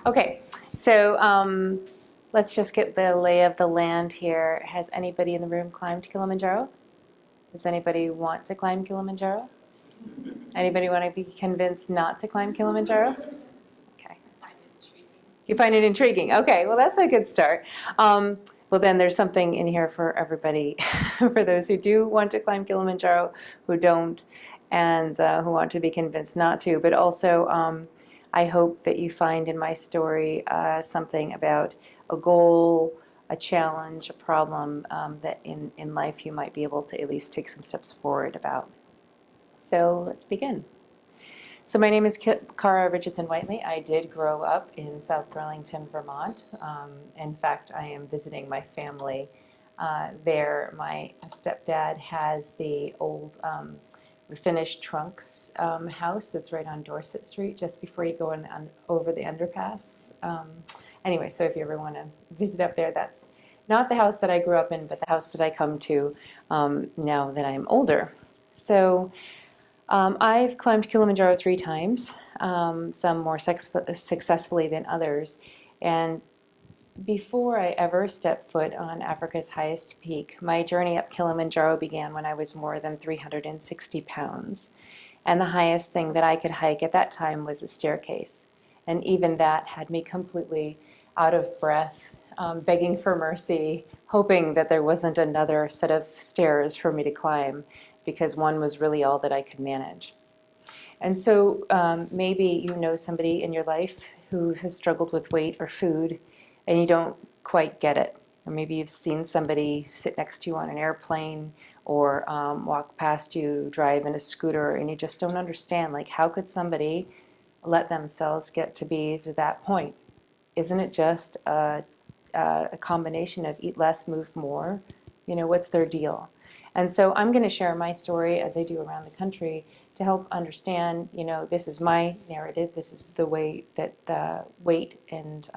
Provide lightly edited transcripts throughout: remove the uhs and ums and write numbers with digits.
Okay, so let's just get the lay of the land here. Has anybody in the room climbed Kilimanjaro? Does anybody want to climb Kilimanjaro? Anybody want to be convinced not to climb Kilimanjaro? Okay. You find it intriguing. Okay, well, that's a good start. Well, then there's something in here for everybody, for those who do want to climb Kilimanjaro, who don't, and who want to be convinced not to. But also, I hope that you find in my story something about a goal, a challenge, a problem that in life you might be able to at least take some steps forward about. So let's begin. So my name is Cara Richardson Whitely. I did grow up in South Burlington, Vermont. In fact, I am visiting my family there. My stepdad has the old refinished trunks house that's right on Dorset Street, just before you go over the underpass. Anyway, so if you ever want to visit up there, that's not the house that I grew up in, but the house that I come to now that I'm older. So I've climbed Kilimanjaro 3 times, some more successfully than others. And before I ever stepped foot on Africa's highest peak, my journey up Kilimanjaro began when I was more than 360 pounds. And the highest thing that I could hike at that time was a staircase. And even that had me completely out of breath, begging for mercy, hoping that there wasn't another set of stairs for me to climb, because one was really all that I could manage. And so maybe you know somebody in your life who has struggled with weight or food, and you don't quite get it. Or maybe you've seen somebody sit next to you on an airplane, or walk past you, drive in a scooter, and you just don't understand, like, how could somebody let themselves get to be to that point? Isn't it just a combination of eat less, move more? You know, what's their deal? And so I'm going to share my story, as I do around the country, to help understand, you know, this is my narrative, this is the way that the weight and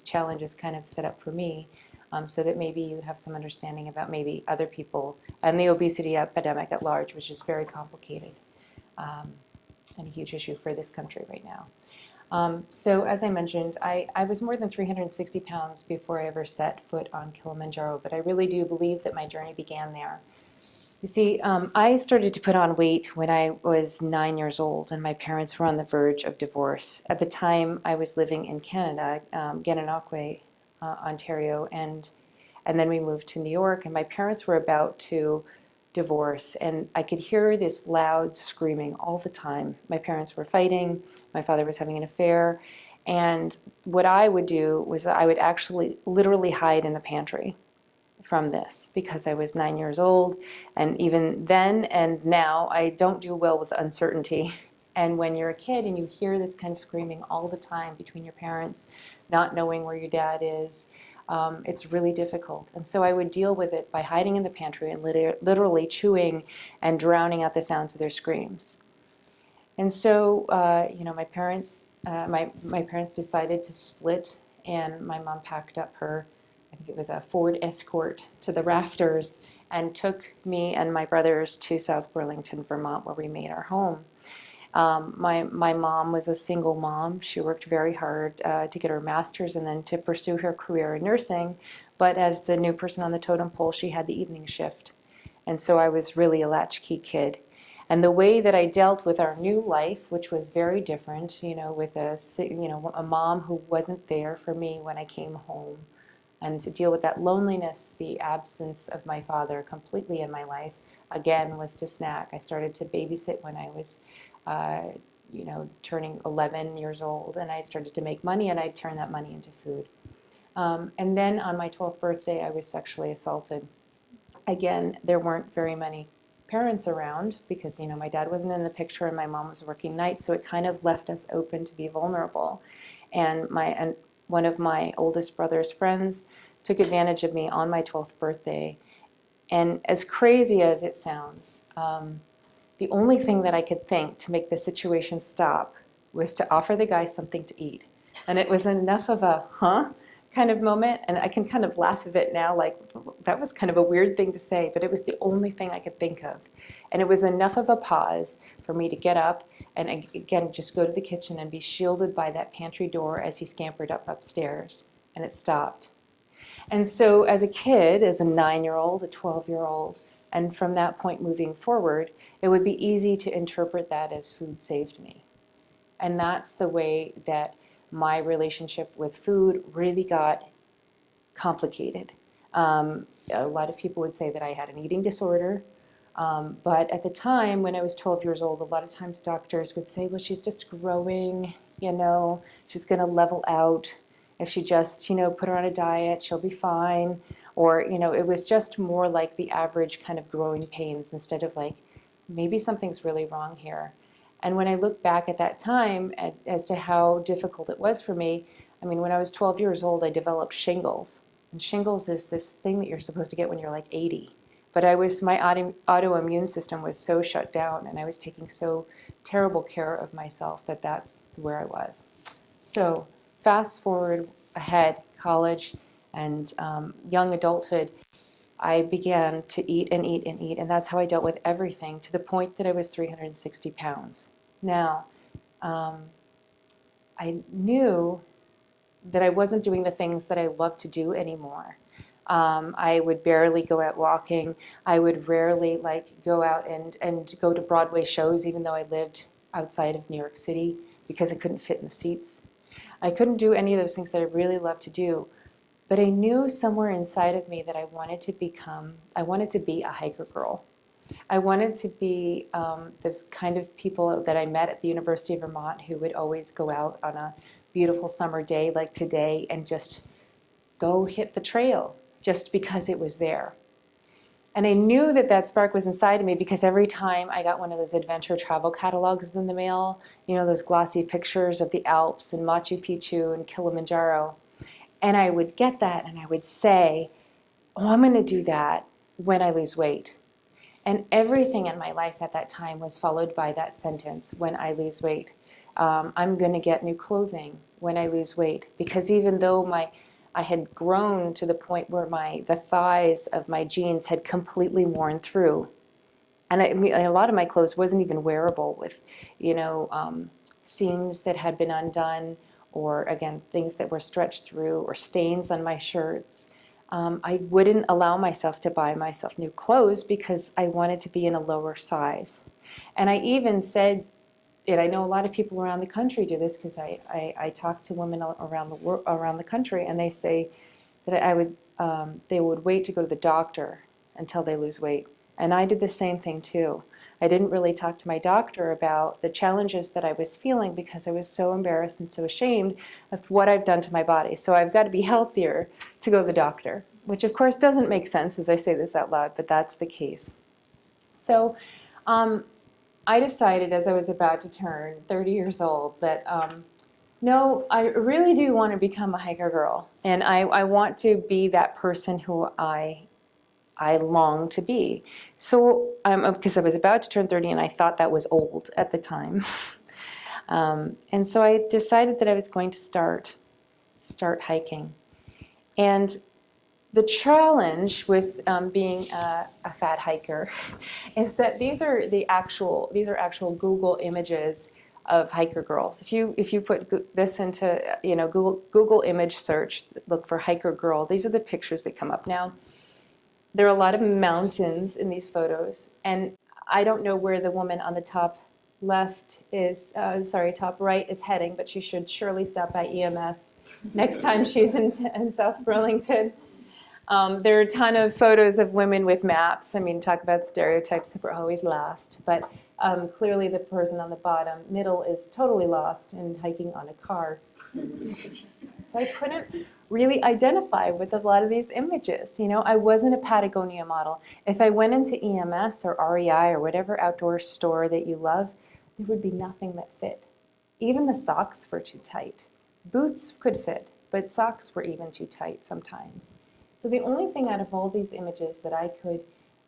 challenge is kind of set up for me, so that maybe you have some understanding about maybe other people and the obesity epidemic at large, which is very complicated and a huge issue for this country right now. So as I mentioned, I was more than 360 pounds before I ever set foot on Kilimanjaro, but I really do believe that my journey began there. You see, I started to put on weight when I was 9 years old, and my parents were on the verge of divorce. At the time, I was living in Canada, Gananoque, Ontario, and then we moved to New York, and my parents were about to divorce, and I could hear this loud screaming all the time. My parents were fighting, my father was having an affair, and what I would do was I would actually literally hide in the pantry from this, because I was 9 years old, and even then and now I don't do well with uncertainty. And when you're a kid and you hear this kind of screaming all the time between your parents, not knowing where your dad is, it's really difficult. And so I would deal with it by hiding in the pantry and literally chewing and drowning out the sounds of their screams. And so, you know, my parents decided to split, and my mom packed up her, I think it was a Ford Escort, to the rafters, and took me and my brothers to South Burlington, Vermont, where we made our home. My mom was a single mom. She worked very hard to get her master's and then to pursue her career in nursing. But as the new person on the totem pole, she had the evening shift. And so I was really a latchkey kid. And the way that I dealt with our new life, which was very different, you know, with a mom who wasn't there for me when I came home, and to deal with that loneliness, the absence of my father completely in my life, again, was to snack. I started to babysit when I was, you know, turning 11 years old, and I started to make money, and I'd turn that money into food. And then on my 12th birthday, I was sexually assaulted. Again, there weren't very many parents around, because, you know, my dad wasn't in the picture and my mom was working nights, so it kind of left us open to be vulnerable. And one of my oldest brother's friends took advantage of me on my 12th birthday. And as crazy as it sounds, the only thing that I could think to make the situation stop was to offer the guy something to eat. And it was enough of a, huh, kind of moment. And I can kind of laugh at it now, like, that was kind of a weird thing to say, but it was the only thing I could think of. And it was enough of a pause for me to get up and again, just go to the kitchen and be shielded by that pantry door as he scampered upstairs, and it stopped. And so as a kid, as a 9-year-old, a 12-year-old, and from that point moving forward, it would be easy to interpret that as food saved me. And that's the way that my relationship with food really got complicated. A lot of people would say that I had an eating disorder. But at the time, when I was 12 years old, a lot of times doctors would say, well, she's just growing, she's going to level out. If she just, put her on a diet, she'll be fine. Or, it was just more like the average kind of growing pains instead of like, maybe something's really wrong here. And when I look back at that time as to how difficult it was for me, I mean, when I was 12 years old, I developed shingles. And shingles is this thing that you're supposed to get when you're like 80. But my autoimmune system was so shut down, and I was taking so terrible care of myself that's where I was. So fast forward ahead, college and young adulthood, I began to eat and eat and eat, and that's how I dealt with everything, to the point that I was 360 pounds. Now, I knew that I wasn't doing the things that I love to do anymore. I would barely go out walking. I would rarely go out and go to Broadway shows, even though I lived outside of New York City, because I couldn't fit in the seats. I couldn't do any of those things that I really loved to do. But I knew somewhere inside of me that I wanted to be a hiker girl. I wanted to be those kind of people that I met at the University of Vermont who would always go out on a beautiful summer day like today and just go hit the trail just because it was there. And I knew that spark was inside of me because every time I got one of those adventure travel catalogs in the mail, those glossy pictures of the Alps and Machu Picchu and Kilimanjaro, and I would get that and I would say, oh, I'm going to do that when I lose weight. And everything in my life at that time was followed by that sentence, when I lose weight. I'm going to get new clothing when I lose weight. Because even though I had grown to the point where the thighs of my jeans had completely worn through, and a lot of my clothes wasn't even wearable, with seams that had been undone, or again, things that were stretched through, or stains on my shirts. I wouldn't allow myself to buy myself new clothes because I wanted to be in a lower size. And I even said, and I know a lot of people around the country do this, because I talk to women around the country, and they say that they would wait to go to the doctor until they lose weight. And I did the same thing too. I didn't really talk to my doctor about the challenges that I was feeling because I was so embarrassed and so ashamed of what I've done to my body. So I've got to be healthier to go to the doctor, which of course doesn't make sense as I say this out loud, but that's the case. So I decided, as I was about to turn 30 years old, that no, I really do want to become a hiker girl. And I want to be that person who I long to be. So, because I was about to turn 30 and I thought that was old at the time. And so I decided that I was going to start hiking. And the challenge with being a fat hiker is that these are actual Google images of hiker girls. If you put this into Google image search, look for hiker girl, these are the pictures that come up. Now, there are a lot of mountains in these photos, and I don't know where the woman on the top right is heading, but she should surely stop by EMS next time she's in South Burlington. There are a ton of photos of women with maps. I mean, talk about stereotypes that were always lost. But clearly the person on the middle is totally lost and hiking on a car. So I couldn't really identify with a lot of these images. I wasn't a Patagonia model. If I went into EMS or REI or whatever outdoor store that you love, there would be nothing that fit. Even the socks were too tight. Boots could fit, but socks were even too tight sometimes. So the only thing out of all these images that I could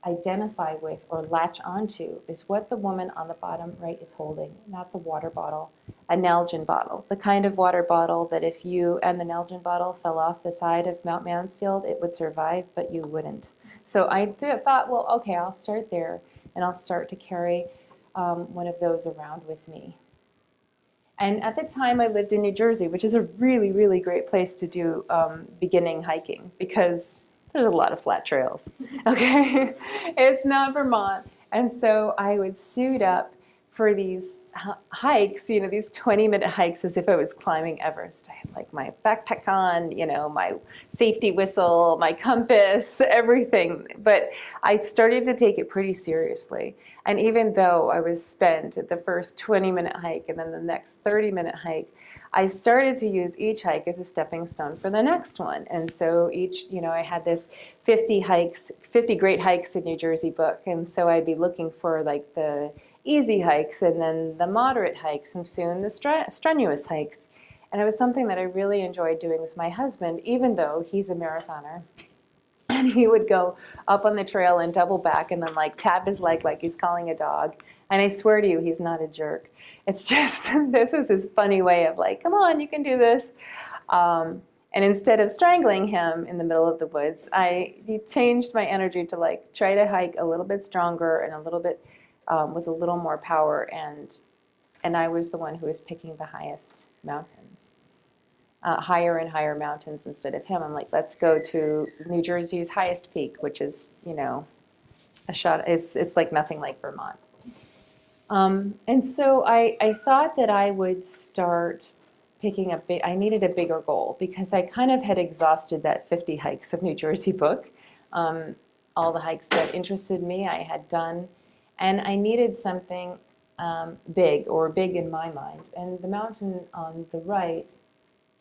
identify with or latch onto is what the woman on the bottom right is holding. And that's a water bottle, a Nalgene bottle, the kind of water bottle that if you and the Nalgene bottle fell off the side of Mount Mansfield, it would survive, but you wouldn't. So I thought, well, okay, I'll start there, and I'll start to carry one of those around with me. And at the time I lived in New Jersey, which is a really, really great place to do beginning hiking because there's a lot of flat trails, okay? It's not Vermont. And so I would suit up for these hikes, you know, these 20-minute hikes as if I was climbing Everest. I had like my backpack on, you know, my safety whistle, my compass, everything. But I started to take it pretty seriously. And even though I was spent at the first 20-minute hike and then the next 30-minute hike, I started to use each hike as a stepping stone for the next one. And so each, you know, I had this 50 great hikes in New Jersey book. And so I'd be looking for like the easy hikes and then the moderate hikes and soon the strenuous hikes. And it was something that I really enjoyed doing with my husband, even though he's a marathoner. And he would go up on the trail and double back and then like tap his leg like he's calling a dog. And I swear to you, he's not a jerk. It's just, this is his funny way of like, come on, you can do this. And instead of strangling him in the middle of the woods, I changed my energy to like try to hike a little bit stronger and a little bit with a little more power. And I was the one who was picking the highest mountains. Higher and higher mountains instead of him. I'm like, let's go to New Jersey's highest peak, which is, you know, it's like nothing like Vermont. And so I thought that I would start picking I needed a bigger goal because I kind of had exhausted that 50 hikes of New Jersey book. All the hikes that interested me, I had done, and I needed something big in my mind. And the mountain on the right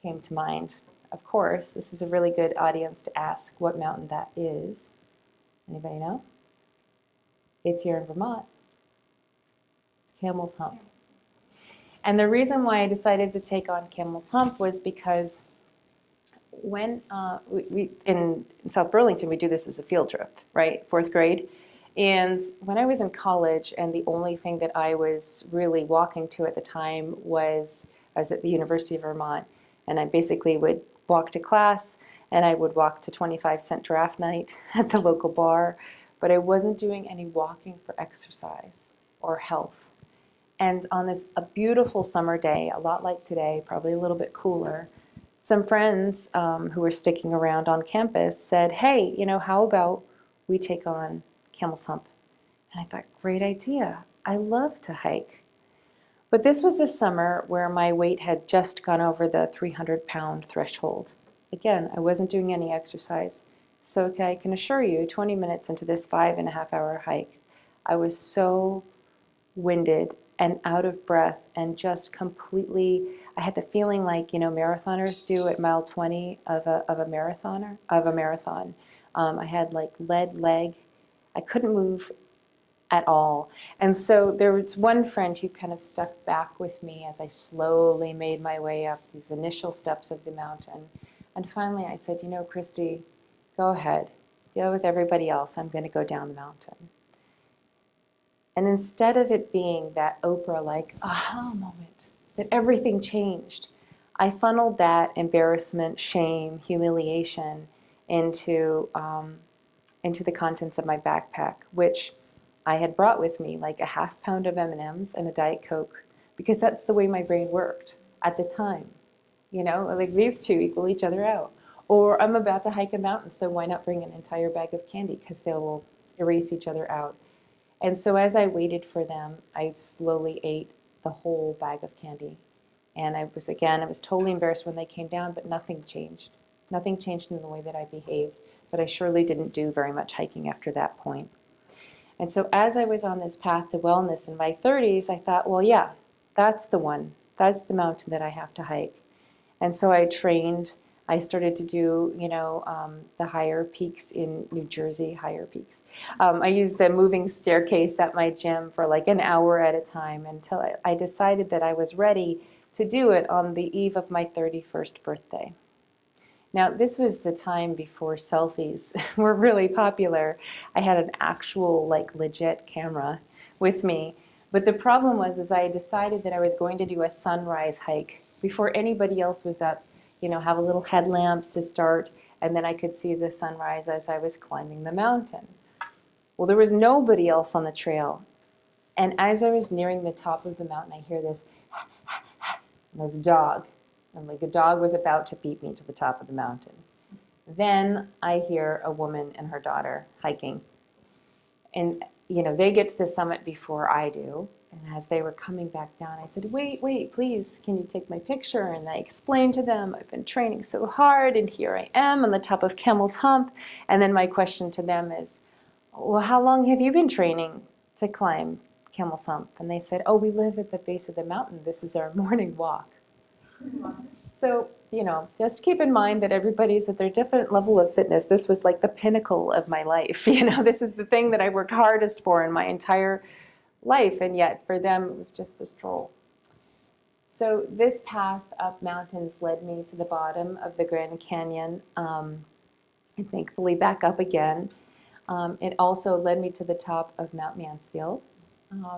came to mind. Of course, this is a really good audience to ask what mountain that is. Anybody know? It's here in Vermont. It's Camel's Hump. And the reason why I decided to take on Camel's Hump was because when we in South Burlington, we do this as a field trip, right? 4th grade. And when I was in college, and the only thing that I was really walking to at the time was, I was at the University of Vermont, and I basically would walk to class, and I would walk to 25-cent draft night at the local bar, but I wasn't doing any walking for exercise or health. And on a beautiful summer day, a lot like today, probably a little bit cooler, some friends who were sticking around on campus said, hey, you know, how about we take on Camel's Hump? And I thought, great idea. I love to hike. But this was the summer where my weight had just gone over the 300-pound threshold. Again, I wasn't doing any exercise. So okay, I can assure you, 20 minutes into this 5.5-hour hike, I was so winded and out of breath and just completely, I had the feeling like, you know, marathoners do at mile 20 of a marathon. I had like lead leg. I couldn't move at all. And so there was one friend who kind of stuck back with me as I slowly made my way up these initial steps of the mountain. And finally I said, you know, Christy, go ahead. Go with everybody else. I'm going to go down the mountain. And instead of it being that Oprah-like aha moment, that everything changed, I funneled that embarrassment, shame, humiliation into the contents of my backpack, which I had brought with me like a half pound of M&Ms and a Diet Coke, because that's the way my brain worked at the time. You know, like these two equal each other out. Or I'm about to hike a mountain, so why not bring an entire bag of candy, because they will erase each other out. And so as I waited for them, I slowly ate the whole bag of candy. And I was totally embarrassed when they came down, but nothing changed. Nothing changed in the way that I behaved, but I surely didn't do very much hiking after that point. And so as I was on this path to wellness in my 30s, I thought, well, yeah, that's the one. That's the mountain that I have to hike. And so I trained. I started to do, you know, the higher peaks in New Jersey, higher peaks. I used the moving staircase at my gym for like an hour at a time until I decided that I was ready to do it on the eve of my 31st birthday. Now, this was the time before selfies were really popular. I had an actual, like, legit camera with me. But the problem was I decided that I was going to do a sunrise hike before anybody else was up, you know, have a little headlamps to start, and then I could see the sunrise as I was climbing the mountain. Well, there was nobody else on the trail. And as I was nearing the top of the mountain, I hear this, and there's a dog. And like a dog was about to beat me to the top of the mountain. Then I hear a woman and her daughter hiking. And, you know, they get to the summit before I do. And as they were coming back down, I said, wait, please, can you take my picture? And I explained to them, I've been training so hard, and here I am on the top of Camel's Hump. And then my question to them is, well, how long have you been training to climb Camel's Hump? And they said, oh, we live at the base of the mountain. This is our morning walk. So, you know, just keep in mind that everybody's at their different level of fitness. This was like the pinnacle of my life. You know, this is the thing that I worked hardest for in my entire life, and yet for them it was just a stroll. So this path up mountains led me to the bottom of the Grand Canyon, and thankfully back up again. It also led me to the top of Mount Mansfield,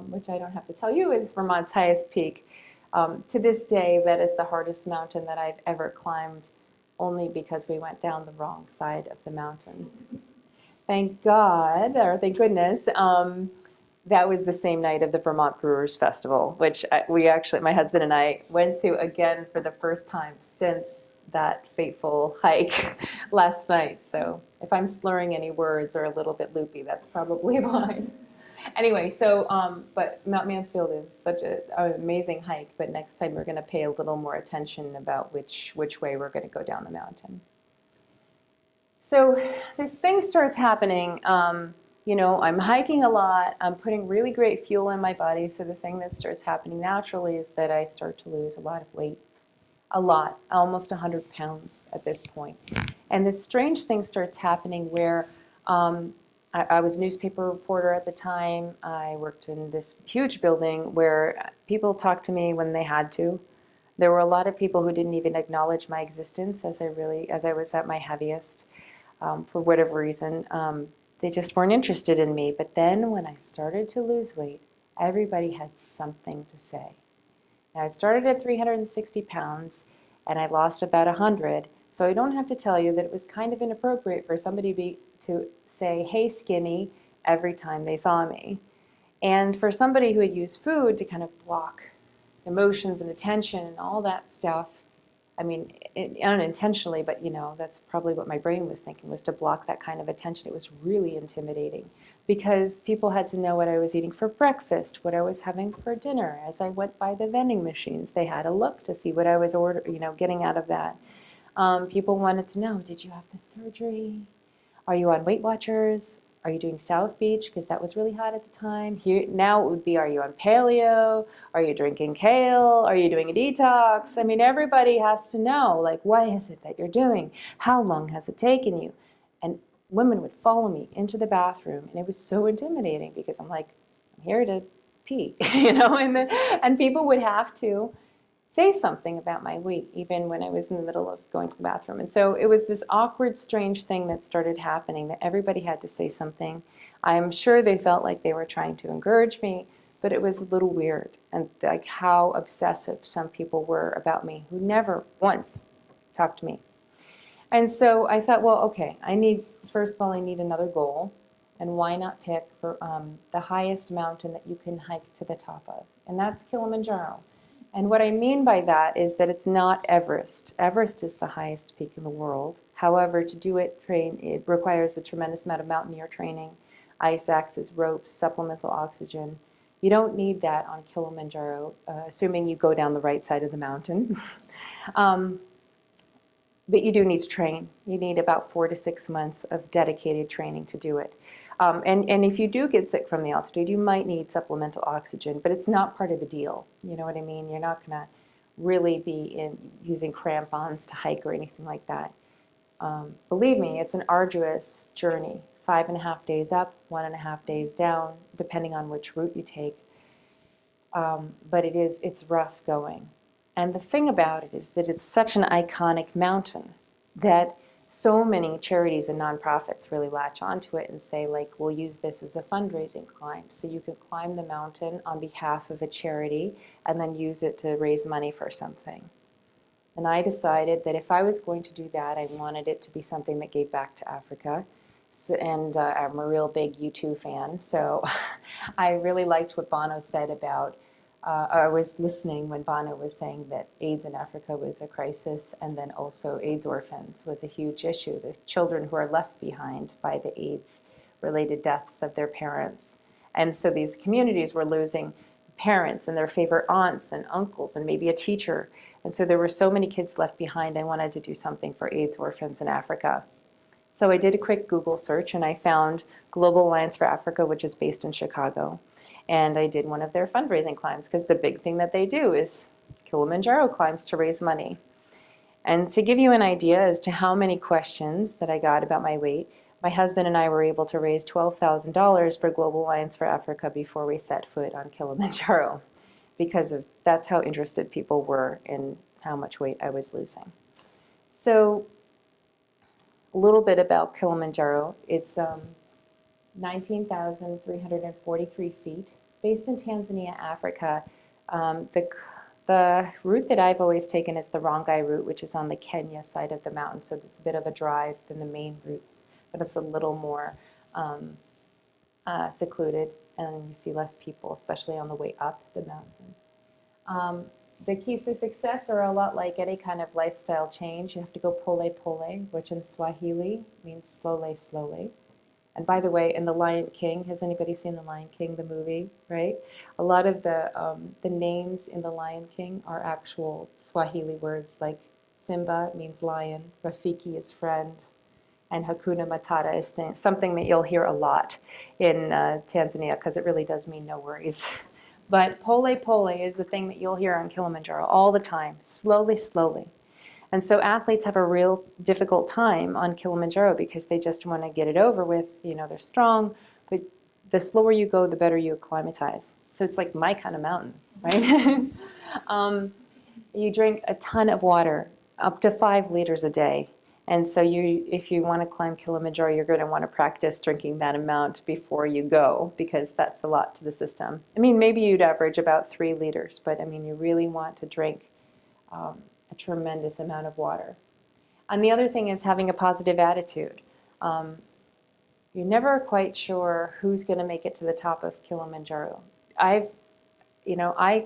which I don't have to tell you is Vermont's highest peak. To this day, that is the hardest mountain that I've ever climbed, only because we went down the wrong side of the mountain. Thank God, or thank goodness, that was the same night of the Vermont Brewers Festival, which we actually, my husband and I, went to again for the first time since that fateful hike last night. So if I'm slurring any words or a little bit loopy, that's probably why. Anyway, so, but Mount Mansfield is such an amazing hike, but next time we're going to pay a little more attention about which way we're going to go down the mountain. So this thing starts happening. You know, I'm hiking a lot. I'm putting really great fuel in my body. So the thing that starts happening naturally is that I start to lose a lot of weight. A lot, almost 100 pounds at this point. And this strange thing starts happening where I was a newspaper reporter at the time. I worked in this huge building where people talked to me when they had to. There were a lot of people who didn't even acknowledge my existence as I was at my heaviest. For whatever reason, they just weren't interested in me. But then when I started to lose weight, everybody had something to say. Now, I started at 360 pounds, and I lost about 100. So I don't have to tell you that it was kind of inappropriate for somebody to say, hey, skinny, every time they saw me. And for somebody who had used food to kind of block emotions and attention and all that stuff, I mean, unintentionally, but you know, that's probably what my brain was thinking, was to block that kind of attention. It was really intimidating because people had to know what I was eating for breakfast, what I was having for dinner. As I went by the vending machines, they had a look to see what I was getting out of that. People wanted to know, did you have the surgery? Are you on Weight Watchers? Are you doing South Beach? Because that was really hot at the time. Here, now it would be, are you on paleo? Are you drinking kale? Are you doing a detox? I mean, everybody has to know, like, what is it that you're doing? How long has it taken you? And women would follow me into the bathroom, and it was so intimidating because I'm like, I'm here to pee, you know, and people would have to say something about my weight, even when I was in the middle of going to the bathroom. And so it was this awkward, strange thing that started happening, that everybody had to say something. I'm sure they felt like they were trying to encourage me, but it was a little weird, and like how obsessive some people were about me, who never once talked to me. And so I thought, well, okay, first of all, I need another goal. And why not pick for the highest mountain that you can hike to the top of? And that's Kilimanjaro. And what I mean by that is that it's not Everest. Everest is the highest peak in the world. However, to do it, it requires a tremendous amount of mountaineer training, ice axes, ropes, supplemental oxygen. You don't need that on Kilimanjaro, assuming you go down the right side of the mountain. But you do need to train. You need about 4 to 6 months of dedicated training to do it. And if you do get sick from the altitude, you might need supplemental oxygen, but it's not part of the deal. You know what I mean? You're not going to really be using crampons to hike or anything like that. Believe me, it's an arduous journey. 5.5 days up, 1.5 days down, depending on which route you take. But it's rough going. And the thing about it is that it's such an iconic mountain that so many charities and nonprofits really latch onto it and say, like, we'll use this as a fundraising climb. So you can climb the mountain on behalf of a charity and then use it to raise money for something. And I decided that if I was going to do that, I wanted it to be something that gave back to Africa. And I'm a real big U2 fan. So I really liked what Bono said about, I was listening when Bono was saying that AIDS in Africa was a crisis, and then also AIDS orphans was a huge issue, the children who are left behind by the AIDS-related deaths of their parents. And so these communities were losing parents and their favorite aunts and uncles and maybe a teacher. And so there were so many kids left behind. I wanted to do something for AIDS orphans in Africa. So I did a quick Google search and I found Global Alliance for Africa, which is based in Chicago. And I did one of their fundraising climbs because the big thing that they do is Kilimanjaro climbs to raise money. And to give you an idea as to how many questions that I got about my weight, my husband and I were able to raise $12,000 for Global Alliance for Africa before we set foot on Kilimanjaro, because that's how interested people were in how much weight I was losing. So a little bit about Kilimanjaro. It's 19,343 feet. It's based in Tanzania, Africa. The route that I've always taken is the Rongai route, which is on the Kenya side of the mountain, so it's a bit of a drive than the main routes, but it's a little more secluded, and you see less people, especially on the way up the mountain. The keys to success are a lot like any kind of lifestyle change. You have to go pole pole, which in Swahili means slowly, slowly. And by the way, in The Lion King, has anybody seen The Lion King, the movie, right? A lot of the names in The Lion King are actual Swahili words, like Simba means lion, Rafiki is friend, and Hakuna Matata is something that you'll hear a lot in Tanzania, because it really does mean no worries. But pole pole is the thing that you'll hear on Kilimanjaro all the time, slowly, slowly. And so athletes have a real difficult time on Kilimanjaro because they just want to get it over with. You know, they're strong, but the slower you go, the better you acclimatize. So it's like my kind of mountain, right? You drink a ton of water, up to 5 liters a day. And so if you want to climb Kilimanjaro, you're going to want to practice drinking that amount before you go, because that's a lot to the system. I mean, maybe you'd average about 3 liters, but I mean, you really want to drink a tremendous amount of water. And the other thing is having a positive attitude. You're never quite sure who's going to make it to the top of Kilimanjaro. I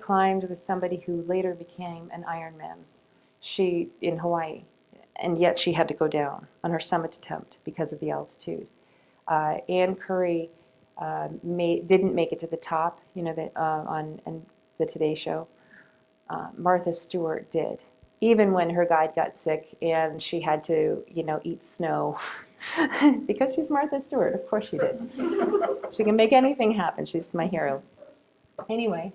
climbed with somebody who later became an Ironman. She in Hawaii, and yet she had to go down on her summit attempt because of the altitude. Ann Curry didn't make it to the top, on the Today Show. Martha Stewart did, even when her guide got sick and she had to, eat snow. Because she's Martha Stewart, of course she did. She can make anything happen. She's my hero. Anyway,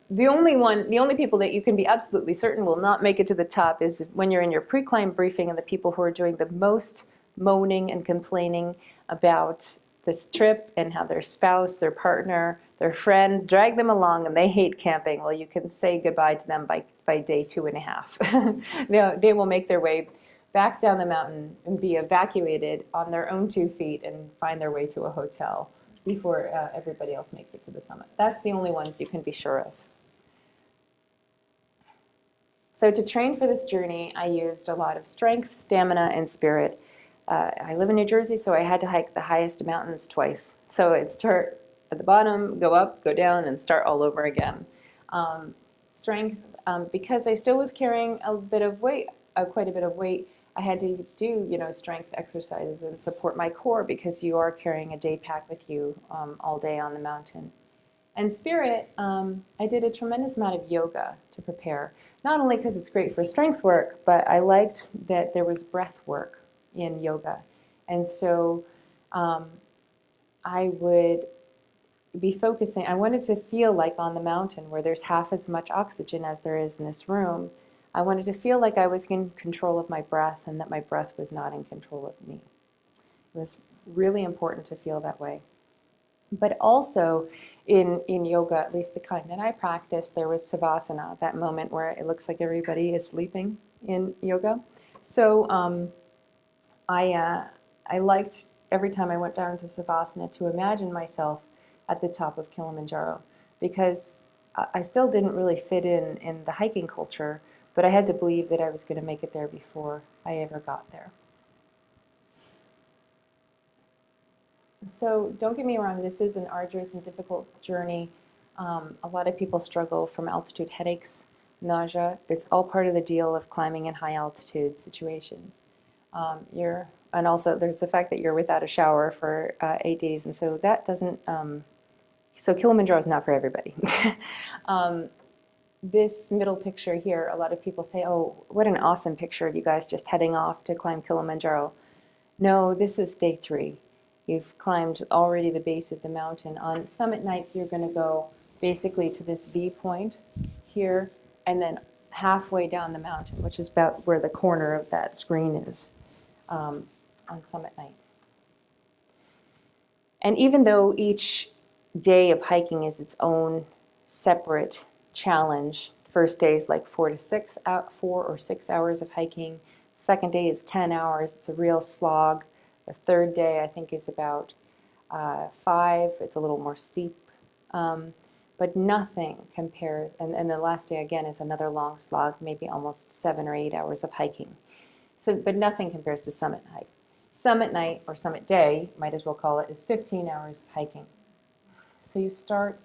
the only people that you can be absolutely certain will not make it to the top is when you're in your pre-climb briefing, and the people who are doing the most moaning and complaining about this trip and how their spouse, their partner, their friend drag them along and they hate camping. Well, you can say goodbye to them by day 2.5. They will make their way back down the mountain and be evacuated on their own 2 feet and find their way to a hotel before everybody else makes it to the summit. That's the only ones you can be sure of. So to train for this journey, I used a lot of strength, stamina, and spirit. I live in New Jersey, so I had to hike the highest mountains twice. So I'd start at the bottom, go up, go down, and start all over again. Strength, because I still was carrying a bit of weight, quite a bit of weight, I had to do, strength exercises and support my core, because you are carrying a day pack with you all day on the mountain. And spirit, I did a tremendous amount of yoga to prepare. Not only because it's great for strength work, but I liked that there was breath work in yoga. And so I would be focusing, I wanted to feel like on the mountain where there's half as much oxygen as there is in this room. I wanted to feel like I was in control of my breath and that my breath was not in control of me. It was really important to feel that way. But also in yoga, at least the kind that I practice, there was savasana, that moment where it looks like everybody is sleeping in yoga. So I liked every time I went down to savasana to imagine myself at the top of Kilimanjaro, because I still didn't really fit in the hiking culture, but I had to believe that I was going to make it there before I ever got there. So don't get me wrong, this is an arduous and difficult journey. A lot of people struggle from altitude headaches, nausea. It's all part of the deal of climbing in high altitude situations. And also there's the fact that you're without a shower for 8 days, and so that doesn't, so Kilimanjaro is not for everybody. This middle picture here, a lot of people say, oh, what an awesome picture of you guys just heading off to climb Kilimanjaro. No, this is day 3. You've climbed already the base of the mountain. On summit night, you're going to go basically to this V point here, and then halfway down the mountain, which is about where the corner of that screen is on summit night. And even though each day of hiking is its own separate challenge, first day is like 4 or 6 hours of hiking. Second day is 10 hours. It's a real slog. The third day, I think, is about 5. It's a little more steep. But nothing compared, and the last day, again, is another long slog, maybe almost 7 or 8 hours of hiking. So, but nothing compares to summit hike. Summit night, or summit day, might as well call it, is 15 hours of hiking. So you start,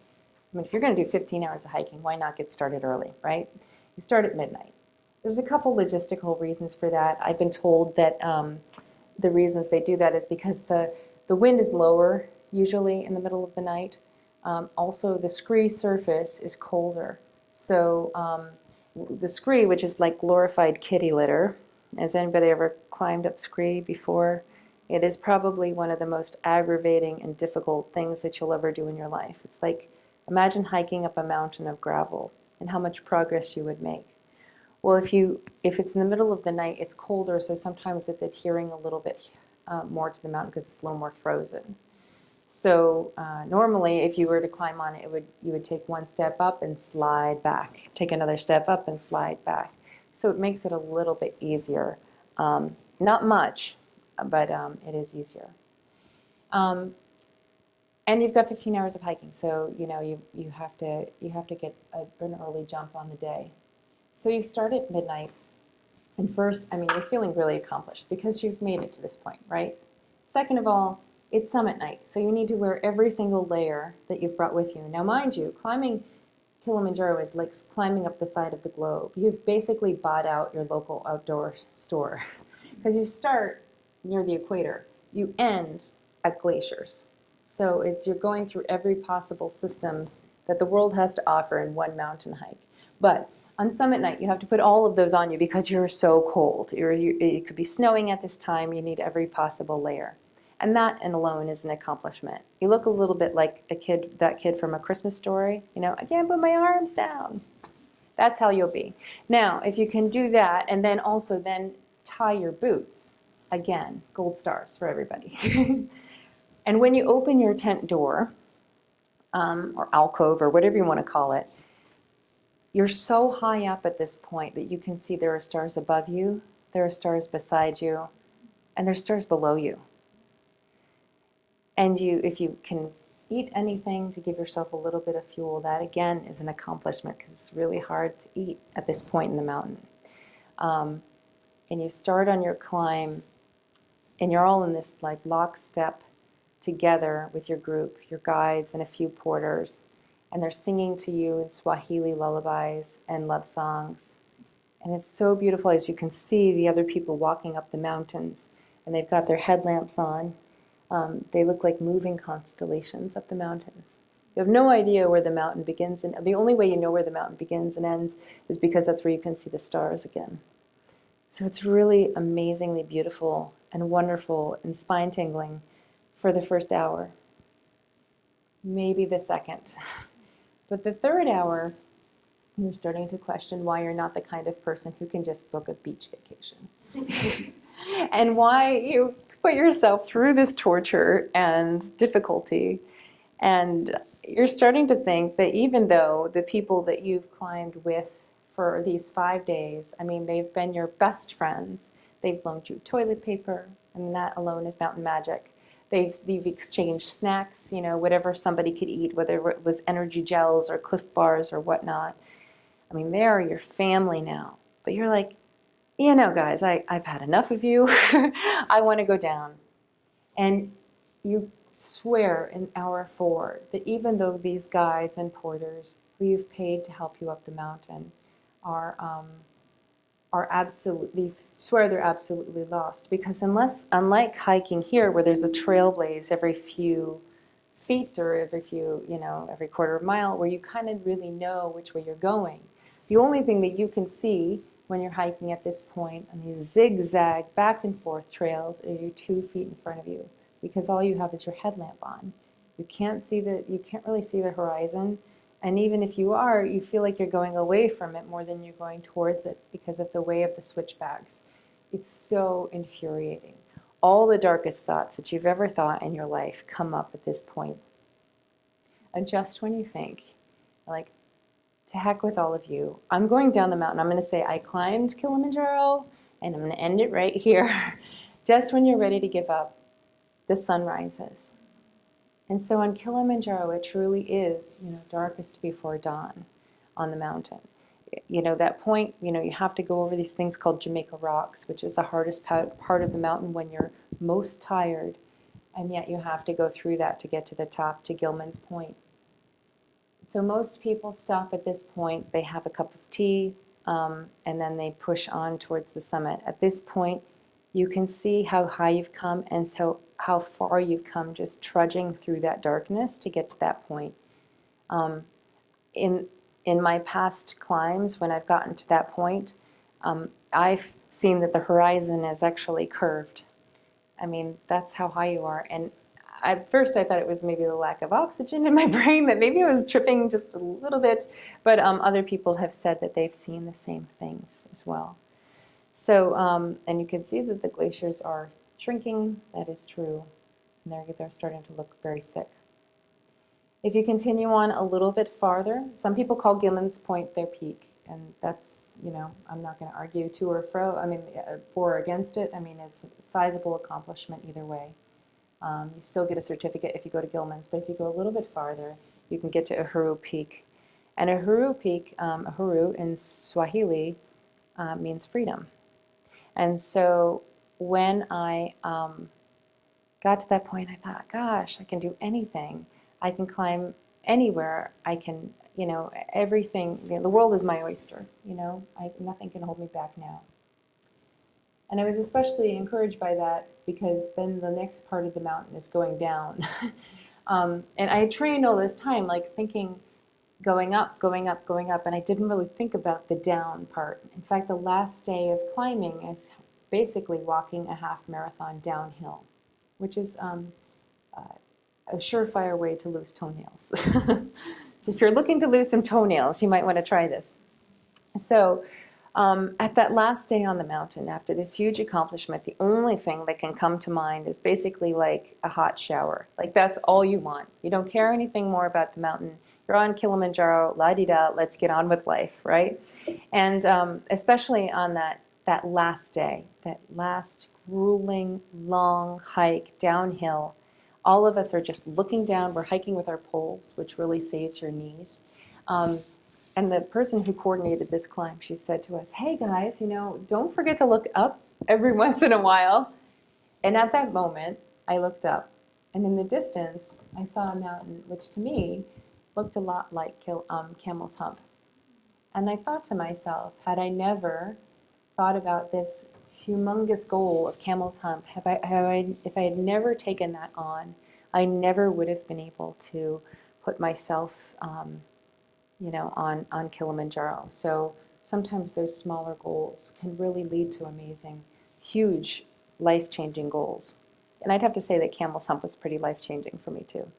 I mean, if you're going to do 15 hours of hiking, why not get started early, right? You start at midnight. There's a couple logistical reasons for that. I've been told that the reasons they do that is because the wind is lower, usually in the middle of the night. Also, the scree surface is colder. So the scree, which is like glorified kitty litter, has anybody ever climbed up scree before? It is probably one of the most aggravating and difficult things that you'll ever do in your life. It's like, imagine hiking up a mountain of gravel and how much progress you would make. Well, if it's in the middle of the night, it's colder, so sometimes it's adhering a little bit more to the mountain because it's a little more frozen. So normally, if you were to climb on it, you would take one step up and slide back, take another step up and slide back. So it makes it a little bit easier. Not much, but it is easier. And you've got 15 hours of hiking, so you know you have to get an early jump on the day. So you start at midnight, and first, I mean, you're feeling really accomplished because you've made it to this point, right? Second of all, it's summit night, so you need to wear every single layer that you've brought with you. Now, mind you, climbing Kilimanjaro is like climbing up the side of the globe. You've basically bought out your local outdoor store because you start near the equator, you end at glaciers. So you're going through every possible system that the world has to offer in one mountain hike. But on summit night, you have to put all of those on you because you're so cold. It could be snowing at this time. You need every possible layer. And that and alone is an accomplishment. You look a little bit like that kid from A Christmas Story. You know, I can't put my arms down. That's how you'll be. Now, if you can do that and then also tie your boots, again, gold stars for everybody. And when you open your tent door, or alcove, or whatever you want to call it, you're so high up at this point that you can see there are stars above you, there are stars beside you, and there's stars below you. And if you can eat anything to give yourself a little bit of fuel, that again is an accomplishment because it's really hard to eat at this point in the mountain. And you start on your climb, and you're all in this like lockstep together with your group, your guides, and a few porters. And they're singing to you in Swahili lullabies and love songs. And it's so beautiful as you can see the other people walking up the mountains, and they've got their headlamps on. They look like moving constellations up the mountains. You have no idea where the mountain begins, and the only way you know where the mountain begins and ends is because that's where you can see the stars again. So it's really amazingly beautiful and wonderful and spine-tingling for the first hour, maybe the second. But the third hour, you're starting to question why you're not the kind of person who can just book a beach vacation. And why you put yourself through this torture and difficulty. And you're starting to think that even though the people that you've climbed with for these 5 days, I mean, they've been your best friends. They've loaned you toilet paper, and that alone is mountain magic. They've exchanged snacks, you know, whatever somebody could eat, whether it was energy gels or Cliff Bars or whatnot. I mean, they are your family now. But you're like, you know, guys, I've had enough of you. I want to go down. And you swear in hour 4 that even though these guides and porters who you've paid to help you up the mountain are absolutely, swear they're absolutely lost, because unlike hiking here where there's a trail blaze every few feet or every few, every quarter of a mile, where you kind of really know which way you're going. The only thing that you can see when you're hiking at this point on these zigzag back and forth trails is you 2 feet in front of you, because all you have is your headlamp on. You can't really see the horizon. And even if you are, you feel like you're going away from it more than you're going towards it because of the way of the switchbacks. It's so infuriating. All the darkest thoughts that you've ever thought in your life come up at this point. And just when you think, like, to heck with all of you, I'm going down the mountain. I'm going to say I climbed Kilimanjaro, and I'm going to end it right here. Just when you're ready to give up, the sun rises. And so on Kilimanjaro, it truly is, darkest before dawn on the mountain. That point, you have to go over these things called Jamaica Rocks, which is the hardest part of the mountain when you're most tired. And yet you have to go through that to get to the top, to Gilman's Point. So most people stop at this point. They have a cup of tea, and then they push on towards the summit. At this point, you can see how high you've come and so how far you've come just trudging through that darkness to get to that point. In my past climbs, when I've gotten to that point, I've seen that the horizon is actually curved. I mean, that's how high you are. And at first I thought it was maybe the lack of oxygen in my brain, that maybe I was tripping just a little bit, but other people have said that they've seen the same things as well. So, and you can see that the glaciers are shrinking. That is true. And they're starting to look very sick. If you continue on a little bit farther, some people call Gilman's Point their peak. And that's, I'm not going to argue to or fro. I mean, for or against it. I mean, it's a sizable accomplishment either way. You still get a certificate if you go to Gilman's, but if you go a little bit farther, you can get to Uhuru Peak. And Uhuru Peak, Uhuru in Swahili, means freedom. And so when I got to that point, I thought, gosh, I can do anything. I can climb anywhere. I can, everything. The world is my oyster. Nothing can hold me back now. And I was especially encouraged by that because then the next part of the mountain is going down. And I had trained all this time, like thinking, going up, going up, going up, and I didn't really think about the down part. In fact, the last day of climbing is basically walking a half marathon downhill, which is a surefire way to lose toenails. So if you're looking to lose some toenails, you might want to try this. So at that last day on the mountain, after this huge accomplishment, the only thing that can come to mind is basically like a hot shower. Like that's all you want. You don't care anything more about the mountain. You're on Kilimanjaro, la-di-da, let's get on with life, right? And especially on that last day, that last grueling, long hike downhill, all of us are just looking down. We're hiking with our poles, which really saves your knees. And the person who coordinated this climb, she said to us, hey guys, don't forget to look up every once in a while. And at that moment, I looked up. And in the distance, I saw a mountain, which to me looked a lot like Camel's Hump. And I thought to myself, had I never thought about this humongous goal of Camel's Hump, if I had never taken that on, I never would have been able to put myself on Kilimanjaro. So sometimes those smaller goals can really lead to amazing, huge, life-changing goals. And I'd have to say that Camel's Hump was pretty life-changing for me too.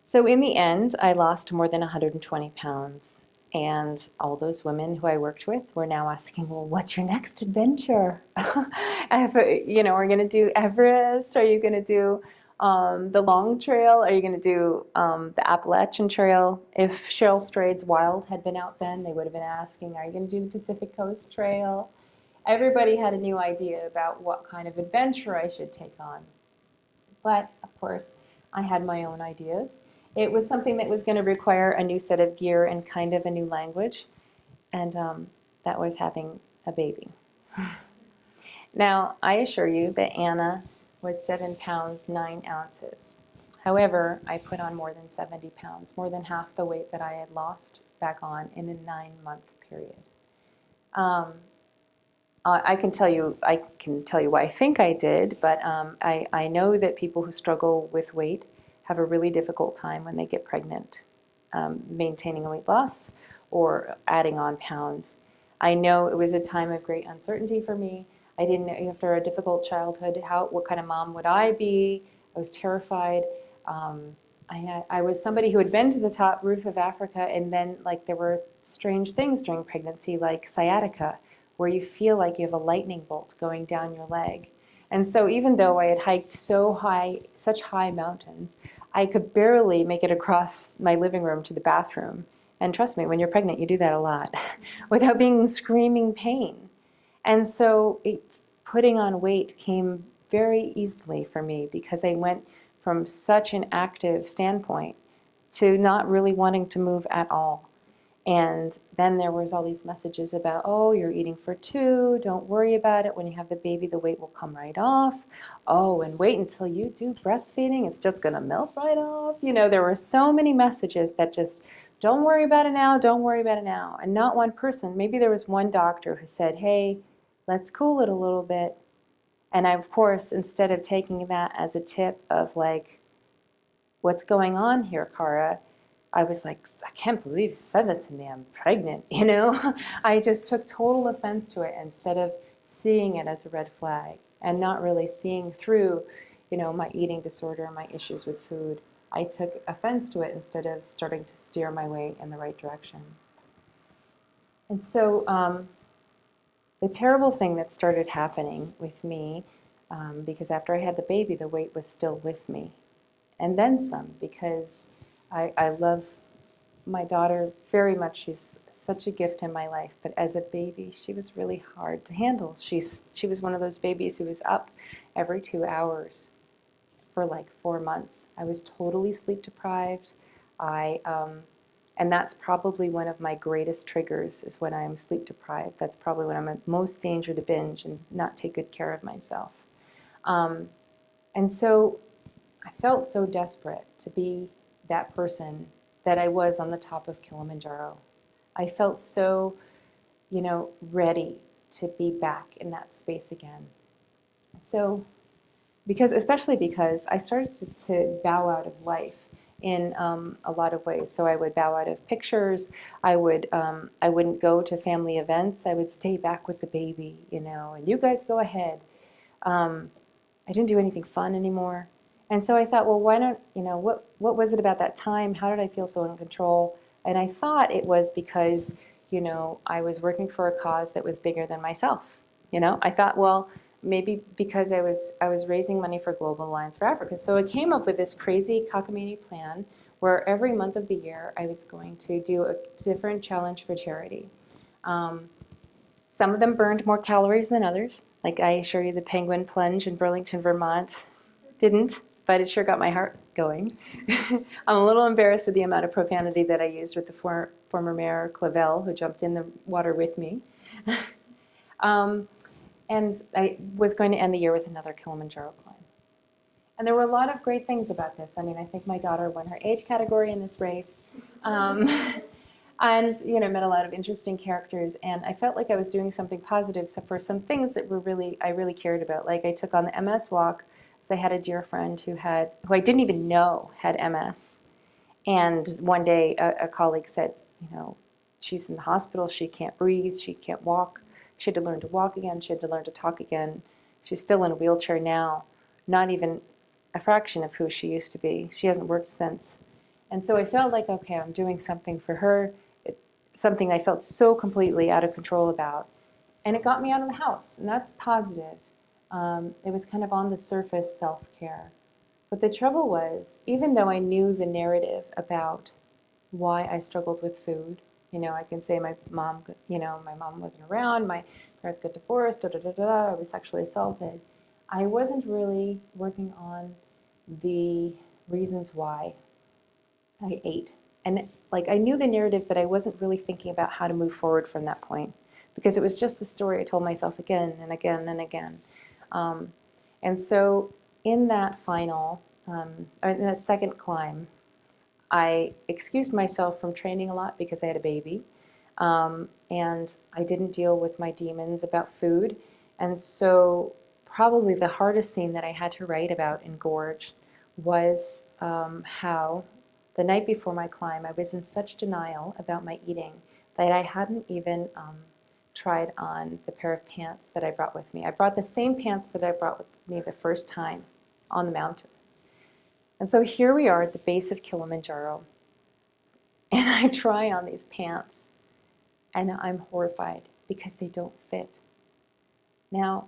So in the end, I lost more than 120 pounds. And all those women who I worked with were now asking, well, what's your next adventure? Are you going to do Everest? Are you going to do the Long Trail? Are you going to do the Appalachian Trail? If Cheryl Strayed's Wild had been out then, they would have been asking, are you going to do the Pacific Coast Trail? Everybody had a new idea about what kind of adventure I should take on. But, of course, I had my own ideas. It was something that was going to require a new set of gear and kind of a new language, and that was having a baby. Now, I assure you that Anna was 7 pounds, 9 ounces. However, I put on more than 70 pounds, more than half the weight that I had lost back on in a 9-month period. I can tell you why I think I did, but I know that people who struggle with weight have a really difficult time when they get pregnant, maintaining a weight loss or adding on pounds. I know it was a time of great uncertainty for me. I didn't know, after a difficult childhood, what kind of mom would I be? I was terrified. I was somebody who had been to the top roof of Africa, and then like there were strange things during pregnancy, like sciatica, where you feel like you have a lightning bolt going down your leg. And so even though I had hiked so high, such high mountains, I could barely make it across my living room to the bathroom. And trust me, when you're pregnant, you do that a lot without being in screaming pain. And so putting on weight came very easily for me because I went from such an active standpoint to not really wanting to move at all. And then there was all these messages about, oh, you're eating for two, don't worry about it. When you have the baby, the weight will come right off. Oh, and wait until you do breastfeeding, it's just gonna melt right off. You know, there were so many messages that just, don't worry about it now, don't worry about it now. And not one person, maybe there was one doctor who said, hey, let's cool it a little bit. And I, of course, instead of taking that as a tip of like, what's going on here, Cara? I was like, I can't believe you said that to me, I'm pregnant, you know? I just took total offense to it instead of seeing it as a red flag and not really seeing through, you know, my eating disorder, my issues with food. I took offense to it instead of starting to steer my way in the right direction. And so the terrible thing that started happening with me, because after I had the baby, the weight was still with me. And then some, because I love my daughter very much. She's such a gift in my life. But as a baby, she was really hard to handle. She was one of those babies who was up every 2 hours for like 4 months. I was totally sleep deprived. And that's probably one of my greatest triggers is when I'm sleep deprived. That's probably when I'm at most danger to binge and not take good care of myself. And so I felt so desperate to be that person that I was on the top of Kilimanjaro. I felt so, you know, ready to be back in that space again. So, especially because I started to bow out of life in a lot of ways. So I would bow out of pictures. I wouldn't go to family events. I would stay back with the baby, you know, and you guys go ahead. I didn't do anything fun anymore. And so I thought, well, why don't, you know, what was it about that time? How did I feel so in control? And I thought it was because, you know, I was working for a cause that was bigger than myself. You know, I thought, well, maybe because I was raising money for Global Alliance for Africa. So I came up with this crazy cockamamie plan where every month of the year I was going to do a different challenge for charity. Some of them burned more calories than others. Like I assure you the penguin plunge in Burlington, Vermont didn't, but it sure got my heart going. I'm a little embarrassed with the amount of profanity that I used with the former mayor, Clavel, who jumped in the water with me. And I was going to end the year with another Kilimanjaro climb. And there were a lot of great things about this. I mean, I think my daughter won her age category in this race. And, you know, met a lot of interesting characters. And I felt like I was doing something positive for some things that I really cared about. Like I took on the MS walk because I had a dear friend who I didn't even know had MS. And one day a colleague said, you know, she's in the hospital, she can't breathe, she can't walk. She had to learn to walk again. She had to learn to talk again. She's still in a wheelchair now, not even a fraction of who she used to be. She hasn't worked since. And so I felt like, okay, I'm doing something for her, something I felt so completely out of control about. And it got me out of the house, and that's positive. It was kind of on the surface self-care. But the trouble was, even though I knew the narrative about why I struggled with food, you know, I can say my mom wasn't around, my parents got divorced, I was sexually assaulted. I wasn't really working on the reasons why I ate. And like I knew the narrative, but I wasn't really thinking about how to move forward from that point because it was just the story I told myself again and again and again. And so in that final, or in that second climb, I excused myself from training a lot because I had a baby. And I didn't deal with my demons about food. And so probably the hardest scene that I had to write about in Gorge was how the night before my climb, I was in such denial about my eating that I hadn't even tried on the pair of pants that I brought with me. I brought the same pants that I brought with me the first time on the mountain. And so here we are at the base of Kilimanjaro, and I try on these pants, and I'm horrified because they don't fit. Now,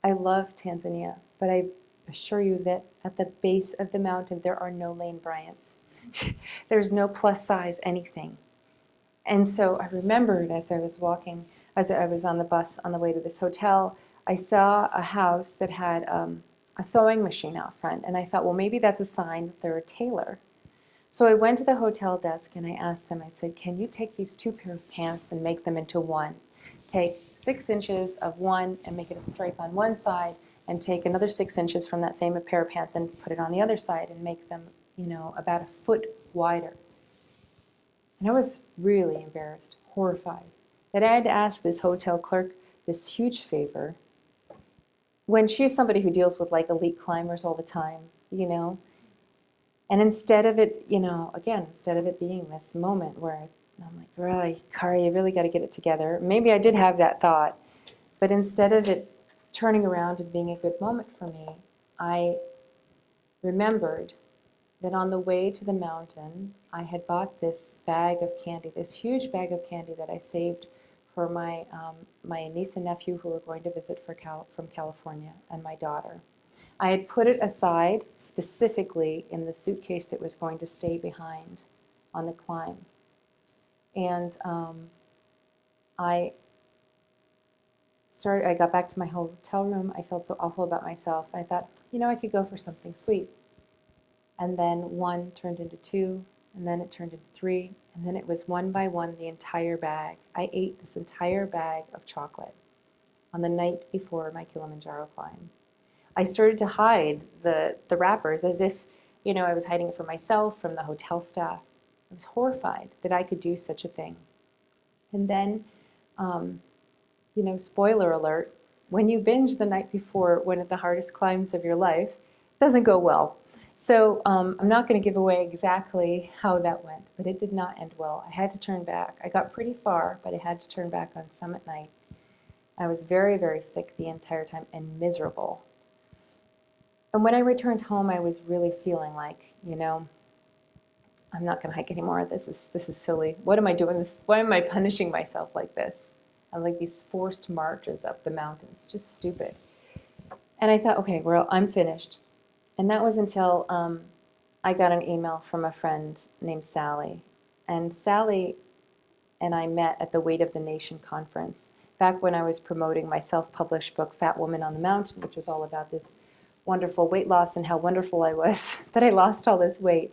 I love Tanzania, but I assure you that at the base of the mountain, there are no Lane Bryants. There's no plus size anything. And so I remembered as I was walking, as I was on the bus on the way to this hotel, I saw a house that had a sewing machine out front. And I thought, well, maybe that's a sign that they're a tailor. So I went to the hotel desk and I asked them, I said, can you take these two pair of pants and make them into one? Take 6 inches of one and make it a stripe on one side, and take another 6 inches from that same pair of pants and put it on the other side and make them, about a foot wider. And I was really embarrassed, horrified, that I had to ask this hotel clerk this huge favor when she's somebody who deals with like elite climbers all the time, And instead of it, instead of it being this moment where I'm like, really, Kari, you really got to get it together. Maybe I did have that thought, but instead of it turning around and being a good moment for me, I remembered that on the way to the mountain, I had bought this bag of candy, this huge bag of candy that I saved for my niece and nephew who were going to visit from California, and my daughter. I had put it aside specifically in the suitcase that was going to stay behind on the climb. And I got back to my hotel room. I felt so awful about myself. I thought, I could go for something sweet. And then 1 turned into 2, and then it turned into 3, and then it was one by one the entire bag. I ate this entire bag of chocolate on the night before my Kilimanjaro climb. I started to hide the wrappers as if, I was hiding it from myself, from the hotel staff. I was horrified that I could do such a thing. And then, spoiler alert, when you binge the night before one of the hardest climbs of your life, it doesn't go well. So I'm not going to give away exactly how that went, but it did not end well. I had to turn back. I got pretty far, but I had to turn back on summit night. I was very, very sick the entire time and miserable. And when I returned home, I was really feeling like, I'm not going to hike anymore. This is silly. What am I doing this? Why am I punishing myself like this? And like these forced marches up the mountains, just stupid. And I thought, okay, well, I'm finished. And that was until I got an email from a friend named Sally. And Sally and I met at the Weight of the Nation conference back when I was promoting my self-published book, Fat Woman on the Mountain, which was all about this wonderful weight loss and how wonderful I was that I lost all this weight.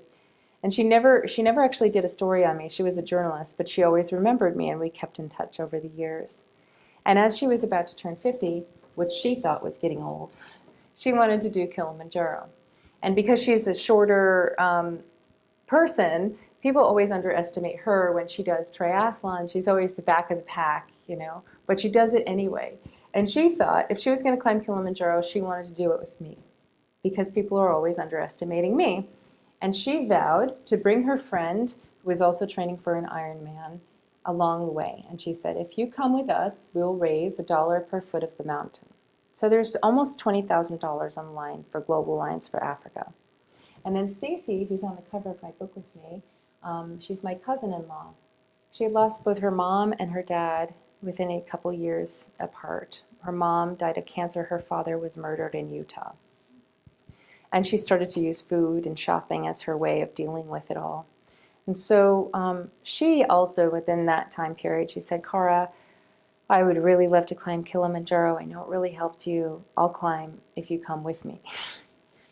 And she never actually did a story on me. She was a journalist, but she always remembered me, and we kept in touch over the years. And as she was about to turn 50, which she thought was getting old, she wanted to do Kilimanjaro. And because she's a shorter person, people always underestimate her when she does triathlon. She's always the back of the pack, but she does it anyway. And she thought if she was going to climb Kilimanjaro, she wanted to do it with me because people are always underestimating me. And she vowed to bring her friend, who was also training for an Ironman, along the way. And she said, if you come with us, we'll raise $1 per foot of the mountain. So there's almost $20,000 on the line for Global Alliance for Africa. And then Stacy, who's on the cover of my book with me, she's my cousin-in-law. She had lost both her mom and her dad within a couple years apart. Her mom died of cancer. Her father was murdered in Utah. And she started to use food and shopping as her way of dealing with it all. And so she also, within that time period, she said, Cara, I would really love to climb Kilimanjaro. I know it really helped you. I'll climb if you come with me.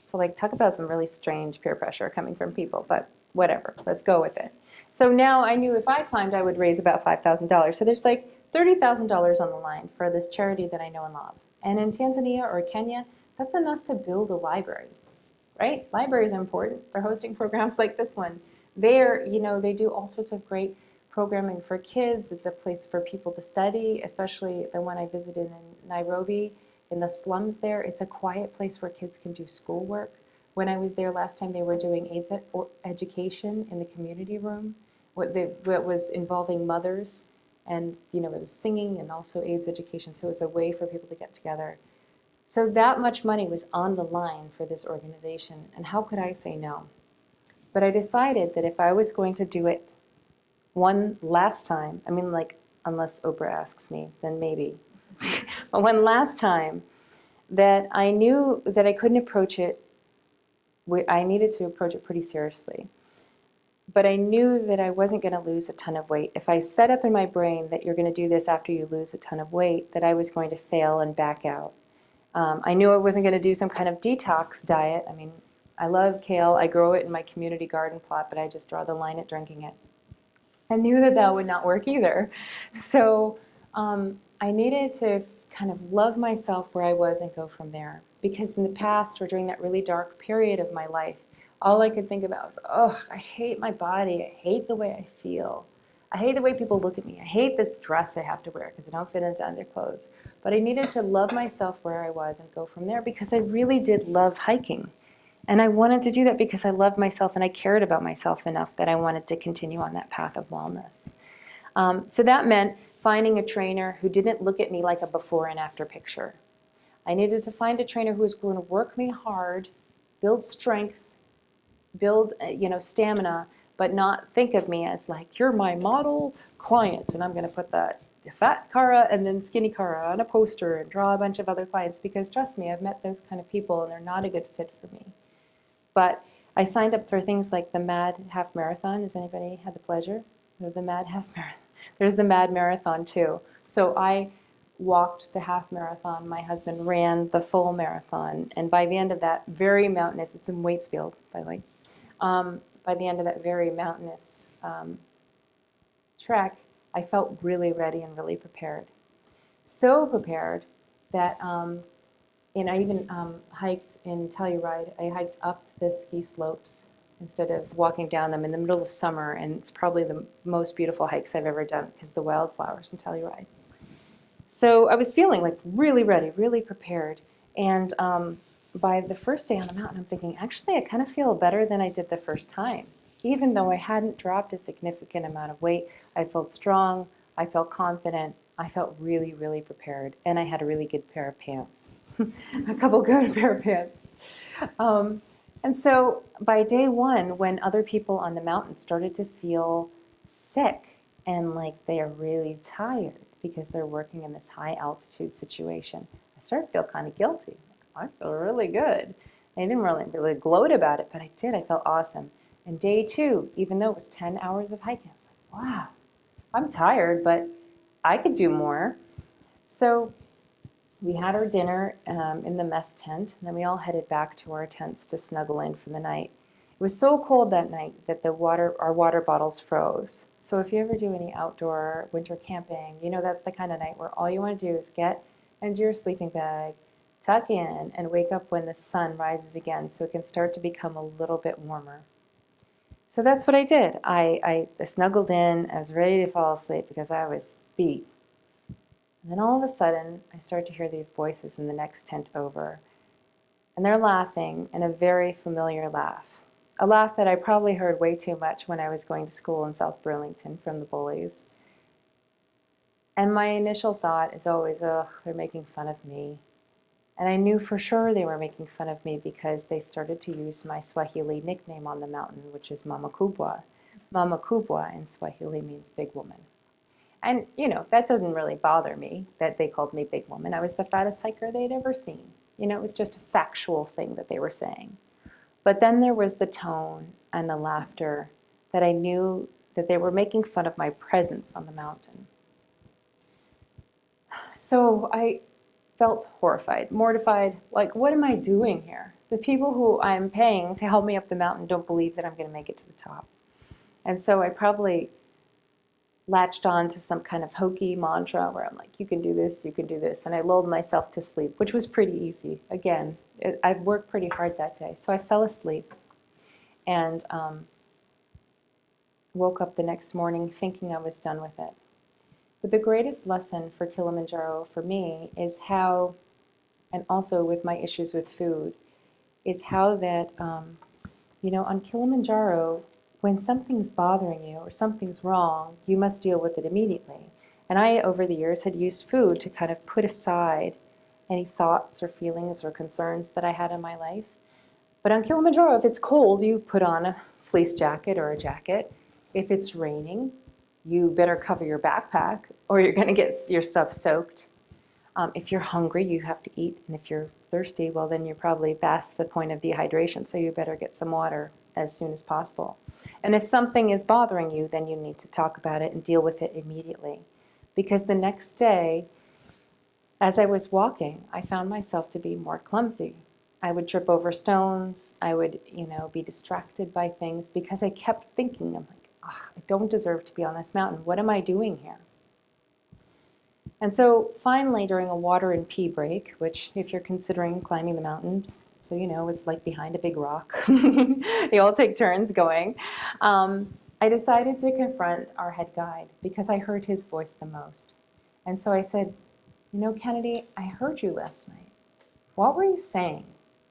So talk about some really strange peer pressure coming from people, but whatever, let's go with it. So now I knew if I climbed, I would raise about $5,000. So there's $30,000 on the line for this charity that I know and love. And in Tanzania or Kenya, That's enough to build a library, right? Libraries are important. They're hosting programs like this one. They do all sorts of great programming for kids. It's a place for people to study, especially the one I visited in Nairobi, in the slums there. It's a quiet place where kids can do schoolwork. When I was there last time, they were doing AIDS education in the community room, what was involving mothers, and it was singing and also AIDS education. So it was a way for people to get together. So that much money was on the line for this organization, and how could I say no? But I decided that if I was going to do it one last time, unless Oprah asks me, then maybe, but one last time, that I knew that I couldn't approach it, I needed to approach it pretty seriously. But I knew that I wasn't going to lose a ton of weight. If I set up in my brain that you're going to do this after you lose a ton of weight, that I was going to fail and back out. I knew I wasn't going to do some kind of detox diet. I love kale. I grow it in my community garden plot, but I just draw the line at drinking it. I knew that that would not work either. So I needed to kind of love myself where I was and go from there. Because in the past, or during that really dark period of my life, all I could think about was, oh, I hate my body. I hate the way I feel. I hate the way people look at me. I hate this dress I have to wear because I don't fit into underclothes. But I needed to love myself where I was and go from there because I really did love hiking. And I wanted to do that because I loved myself and I cared about myself enough that I wanted to continue on that path of wellness. So that meant finding a trainer who didn't look at me like a before and after picture. I needed to find a trainer who was going to work me hard, build strength, build stamina, but not think of me as like, you're my model client, and I'm going to put the fat Cara and then skinny Cara on a poster and draw a bunch of other clients, because trust me, I've met those kind of people and they're not a good fit for me. But I signed up for things like the Mad Half Marathon. Has anybody had the pleasure of the Mad Half Marathon? There's the Mad Marathon too. So I walked the half marathon. My husband ran the full marathon. And by the end of that very mountainous, it's in Waitsfield, by the way, by the end of that very mountainous trek, I felt really ready and really prepared. So prepared that, and I even hiked in Telluride. I hiked up the ski slopes instead of walking down them in the middle of summer, and it's probably the most beautiful hikes I've ever done because of the wildflowers in Telluride. So I was feeling like really ready, really prepared, and by the first day on the mountain, I'm thinking, actually, I kind of feel better than I did the first time. Even though I hadn't dropped a significant amount of weight, I felt strong, I felt confident, I felt really, really prepared, and I had a really good pair of pants, a couple good pair of pants. And so by day one, when other people on the mountain started to feel sick and like they are really tired because they're working in this high altitude situation, I started to feel kind of guilty. I feel really good. I didn't really gloat about it, but I did. I felt awesome. And day two, even though it was 10 hours of hiking, I was like, wow, I'm tired, but I could do more. So we had our dinner in the mess tent, and then we all headed back to our tents to snuggle in for the night. It was so cold that night that our water bottles froze. So if you ever do any outdoor winter camping, that's the kind of night where all you want to do is get into your sleeping bag, tuck in, and wake up when the sun rises again so it can start to become a little bit warmer. So that's what I did. I snuggled in. I was ready to fall asleep because I was beat. And then all of a sudden, I start to hear these voices in the next tent over. And they're laughing, and a very familiar laugh. A laugh that I probably heard way too much when I was going to school in South Burlington from the bullies. And my initial thought is always, oh, they're making fun of me. And I knew for sure they were making fun of me because they started to use my Swahili nickname on the mountain, which is Mama Kubwa. Mama Kubwa in Swahili means big woman. And, that doesn't really bother me that they called me big woman. I was the fattest hiker they'd ever seen. It was just a factual thing that they were saying. But then there was the tone and the laughter that I knew that they were making fun of my presence on the mountain. So I felt horrified, mortified, like, what am I doing here? The people who I'm paying to help me up the mountain don't believe that I'm going to make it to the top. And so I probably latched on to some kind of hokey mantra where I'm like, you can do this, and I lulled myself to sleep, which was pretty easy. Again, I'd worked pretty hard that day. So I fell asleep and woke up the next morning thinking I was done with it. But the greatest lesson for Kilimanjaro for me is how, and also with my issues with food, is how that, on Kilimanjaro, when something's bothering you or something's wrong, you must deal with it immediately. And I, over the years, had used food to kind of put aside any thoughts or feelings or concerns that I had in my life. But on Kilimanjaro, if it's cold, you put on a fleece jacket or a jacket. If it's raining, you better cover your backpack or you're going to get your stuff soaked. If you're hungry, you have to eat. And if you're thirsty, well, then you're probably past the point of dehydration, so you better get some water as soon as possible. And if something is bothering you, then you need to talk about it and deal with it immediately. Because the next day, as I was walking, I found myself to be more clumsy. I would trip over stones. I would, be distracted by things because I kept thinking, I'm like, I don't deserve to be on this mountain. What am I doing here? And so finally, during a water and pee break, which if you're considering climbing the mountain, just so you know, it's like behind a big rock. They all take turns going. I decided to confront our head guide because I heard his voice the most. And so I said, Kennedy, I heard you last night. What were you saying?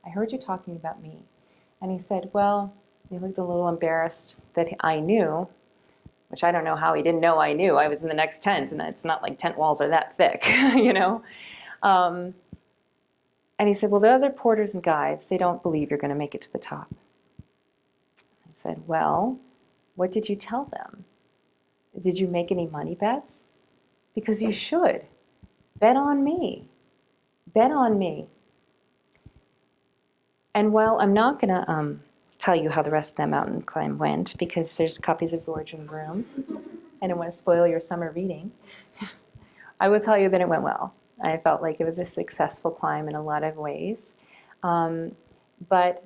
I heard you talking about me. And he said, well, he looked a little embarrassed that I knew, which I don't know how he didn't know I knew. I was in the next tent, and it's not like tent walls are that thick, And he said, well, the other porters and guides, they don't believe you're going to make it to the top. I said, well, what did you tell them? Did you make any money bets? Because you should. Bet on me. Bet on me. And while I'm not going to tell you how the rest of that mountain climb went, because there's copies of Gorge in the room, I don't want to spoil your summer reading, I will tell you that it went well. I felt like it was a successful climb in a lot of ways. But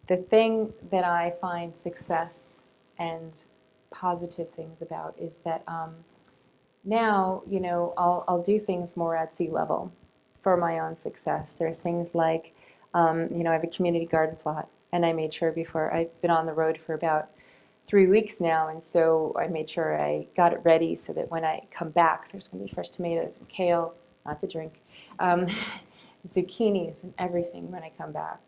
the thing that I find success and positive things about is that now, I'll do things more at sea level for my own success. There are things like, I have a community garden plot, and I made sure before, I've been on the road for about 3 weeks now, and so I made sure I got it ready so that when I come back, there's going to be fresh tomatoes and kale, not to drink, zucchinis and everything when I come back.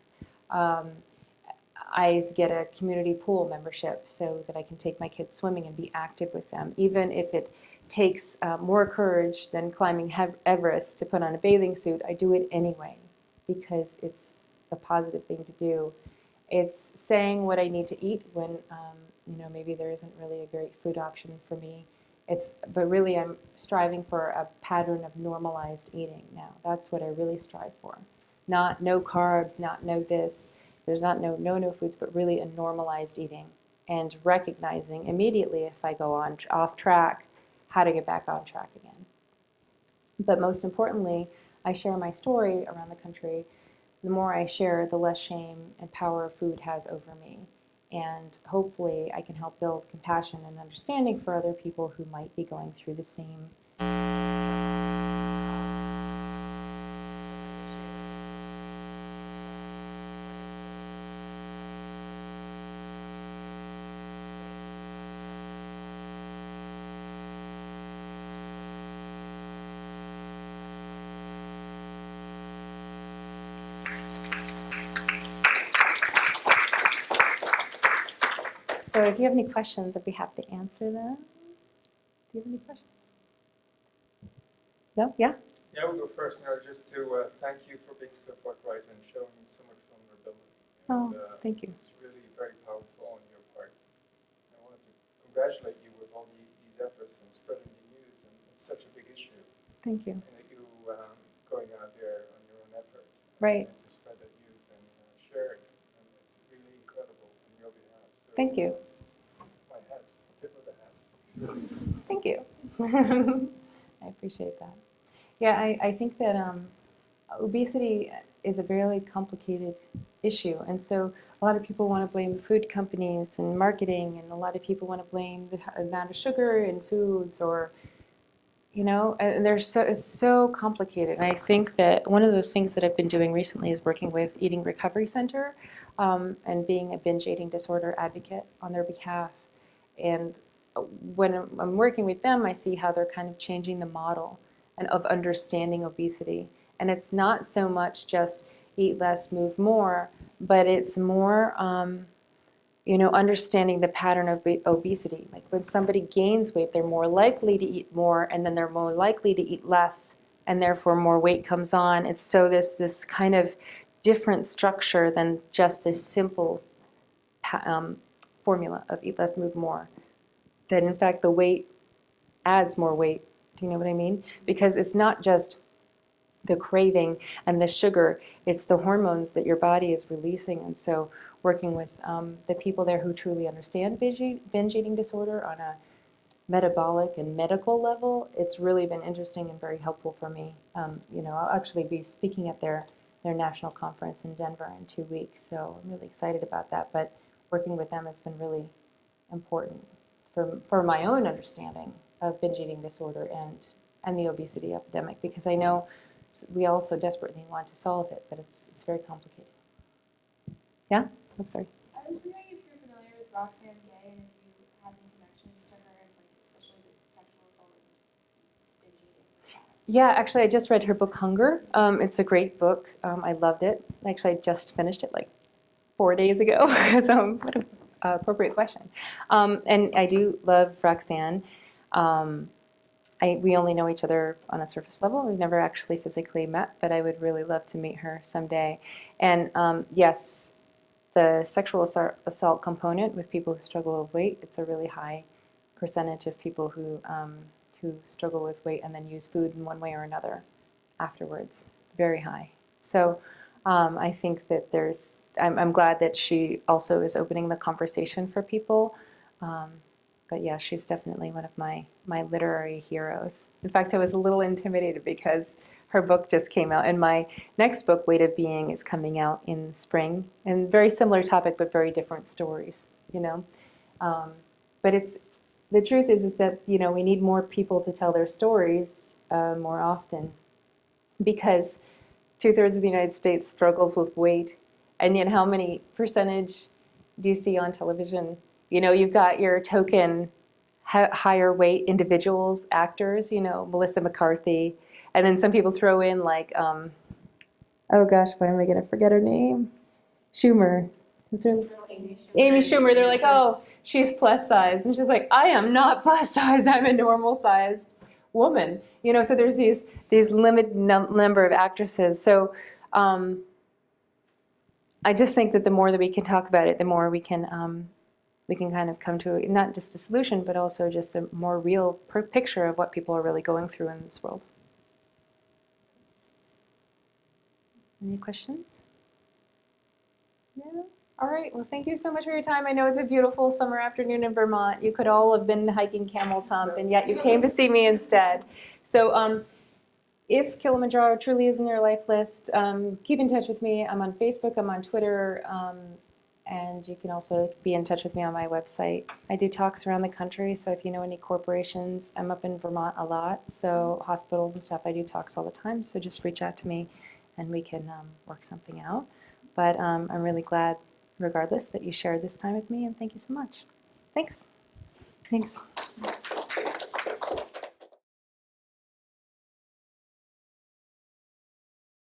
I get a community pool membership so that I can take my kids swimming and be active with them, even if it takes more courage than climbing Everest to put on a bathing suit. I do it anyway because it's a positive thing to do. It's saying what I need to eat when maybe there isn't really a great food option for me. But really I'm striving for a pattern of normalized eating now. That's what I really strive for. Not no carbs, not no this. There's not no foods, but really a normalized eating and recognizing immediately if I go off track, how to get back on track again. But most importantly, I share my story around the country. The more I share, the less shame and power food has over me. And hopefully I can help build compassion and understanding for other people who might be going through the same So if you have any questions, I'd be happy to answer them. Do you have any questions? No? Yeah? Yeah, we'll go first now, just to thank you for being so forthright and showing so much vulnerability. And, thank you. It's really very powerful on your part. I wanted to congratulate you with all these efforts and spreading the news, and it's such a big issue. Thank you. And that you going out there on your own effort. Right. To spread that news and share it. And it's really incredible on your behalf. So, thank you. My hat, tip of the hat. Thank you. I appreciate that. Yeah, I think that obesity is a very complicated issue. And so a lot of people want to blame food companies and marketing, and a lot of people want to blame the amount of sugar in foods, or, and it's so complicated. And I think that one of the things that I've been doing recently is working with Eating Recovery Center, and being a binge eating disorder advocate on their behalf. And when I'm working with them, I see how they're kind of changing the model and of understanding obesity. And it's not so much just eat less, move more, but it's more, understanding the pattern of obesity. Like when somebody gains weight, they're more likely to eat more, and then they're more likely to eat less, and therefore more weight comes on. It's so this kind of different structure than just this simple formula of eat less, move more. That in fact the weight adds more weight. Do you know what I mean? Because it's not just the craving and the sugar, it's the hormones that your body is releasing. And so working with the people there who truly understand binge eating disorder on a metabolic and medical level, it's really been interesting and very helpful for me. I'll actually be speaking at their national conference in Denver in 2 weeks, so I'm really excited about that. But working with them has been really important for my own understanding of binge eating disorder and the obesity epidemic, because I know we also desperately want to solve it, but it's very complicated. Yeah? I'm sorry. I was wondering if you're familiar with Roxanne Gay and if you have any connections to her, and especially with sexual assault and binge eating. Yeah, actually, I just read her book, Hunger. It's a great book. I loved it. Actually, I just finished it like 4 days ago. So what an appropriate question. And I do love Roxanne. We only know each other on a surface level. We've never actually physically met, but I would really love to meet her someday. And yes, the sexual assault component with people who struggle with weight, it's a really high percentage of people who struggle with weight and then use food in one way or another afterwards. Very high. So I think that I'm glad that she also is opening the conversation for people. But yeah, she's definitely one of my literary heroes. In fact, I was a little intimidated because her book just came out, and my next book, Weight of Being, is coming out in spring. And very similar topic, but very different stories, But the truth is that, we need more people to tell their stories more often, because 2/3 of the United States struggles with weight, and yet how many percentage do you see on television? You've got your token higher weight individuals, actors, Melissa McCarthy, and then some people throw in like, oh gosh, why am I going to forget her name? Schumer. Amy Schumer. They're like, oh, she's plus size, and she's like, I am not plus size. I'm a normal sized woman. So there's these limited number of actresses. So I just think that the more that we can talk about it, the more we can kind of come to not just a solution, but also just a more real picture of what people are really going through in this world. Any questions? No? All right. Well, thank you so much for your time. I know it's a beautiful summer afternoon in Vermont. You could all have been hiking Camel's Hump, and yet you came to see me instead. So if Kilimanjaro truly is in your life list, keep in touch with me. I'm on Facebook. I'm on Twitter. And you can also be in touch with me on my website. I do talks around the country, so if you know any corporations, I'm up in Vermont a lot, so hospitals and stuff, I do talks all the time, so just reach out to me and we can work something out. But I'm really glad, regardless, that you shared this time with me, and thank you so much. Thanks. Thanks.